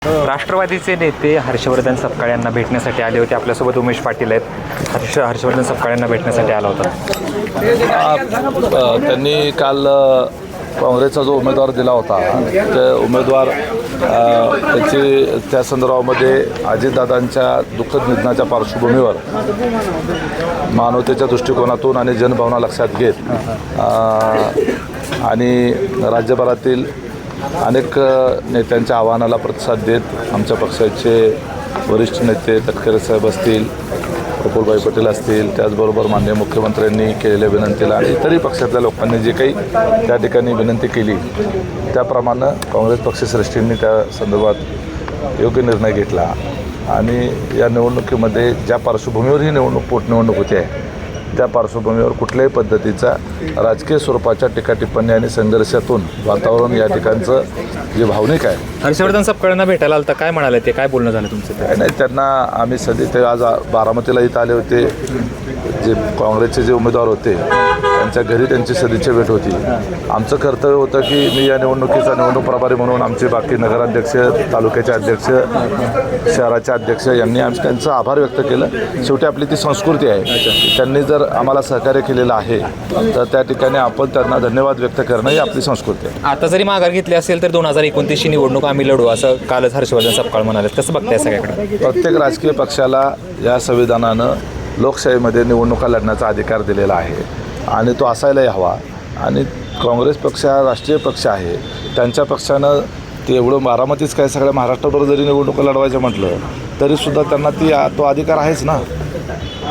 राष्ट्रवादीचे नेते हर्षवर्धन सपकाळ यांना भेटण्यासाठी आले होते. आपल्यासोबत उमेश पाटील आहेत. हर्षवर्धन सपकाळ यांना भेटण्यासाठी आला होता. त्यांनी काल काँग्रेसचा जो उमेदवार दिला होता ते उमेदवार त्याची त्या संदर्भामध्ये अजितदादांच्या दुःखद निधनाच्या पार्श्वभूमीवर मानवतेच्या दृष्टिकोनातून आणि जनभावना लक्षात घेत आणि राज्यभरातील अनेक नेत्यांच्या आव्हानाला प्रतिसाद देत आमच्या पक्षाचे वरिष्ठ नेते तटकरे साहेब असतील, प्रफुल्लभाई पटेल असतील, त्याचबरोबर माननीय मुख्यमंत्र्यांनी केलेल्या विनंतीला आणि इतरही पक्षातल्या लोकांनी जे काही त्या ठिकाणी विनंती केली त्याप्रमाणे काँग्रेस पक्षश्रेष्ठींनी त्या संदर्भात योग्य निर्णय घेतला आणि या निवडणुकीमध्ये ज्या पार्श्वभूमीवर ही पोटनिवडणूक होती आहे त्या पार्श्वभूमीवर कुठल्याही पद्धतीचा राजकीय स्वरूपाच्या टीकाटिप्पणी आणि संघर्षातून वातावरण या ठिकाणचं जे भावनिक आहे. हर्षवर्धन सपकाळांना भेटायला आलं तर काय म्हणाले ते, काय बोलणं झालं तुमचं? नाही, त्यांना आम्ही ते आज बारामतीला इथं आले होते. जे काँग्रेसचे जे उमेदवार होते त्यांच्या घरी त्यांची सदिच्छा भेट होती. आमचं कर्तव्य होतं की मी या निवडणुकीचा निवडणूक प्रभारी म्हणून आमचे बाकी नगराध्यक्ष, तालुक्याचे अध्यक्ष, शहराचे अध्यक्ष यांनी त्यांचं आभार व्यक्त केलं. शेवटी आपली ती संस्कृती आहे. त्यांनी जर आम्हाला सहकार्य केलेलं आहे तर त्या ठिकाणी आपण त्यांना धन्यवाद व्यक्त करणं ही आपली संस्कृती आहे. आता जरी माघार घेतली असेल तर 2029ची निवडणूक आम्ही लढू असं कालच हर्षवर्धन सपकाळ म्हणाले. कसं बघताय सगळ्याकडे? प्रत्येक राजकीय पक्षाला या संविधानानं लोकशाहीमध्ये निवडणुका लढण्याचा अधिकार दिलेला आहे आणि तो असायलाही हवा. आणि काँग्रेस पक्ष हा राष्ट्रीय पक्ष आहे. त्यांच्या पक्षानं ते एवढं बारामतीच काय सगळ्या महाराष्ट्राबरोबर जरी निवडणुका लढवायचं म्हटलं तरीसुद्धा त्यांना तो अधिकार आहेच ना.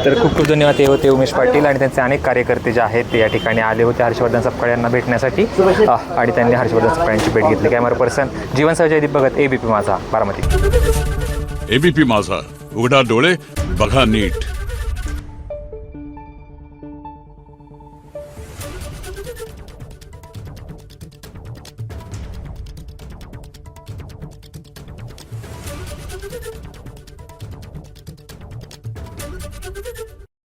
तर खूप खूप धन्यवाद. ते होते उमेश पाटील आणि त्यांचे अनेक कार्यकर्ते जे आहेत ते या ठिकाणी आले होते हर्षवर्धन सपकाळ यांना भेटण्यासाठी आणि त्यांनी हर्षवर्धन सपकाळ यांची भेट घेतली. कॅमेरा पर्सन जीवनसह जयदीप भगत, एबीपी माझा, बारामती. एबीपी माझा, उघडा डोळे बघा नीट.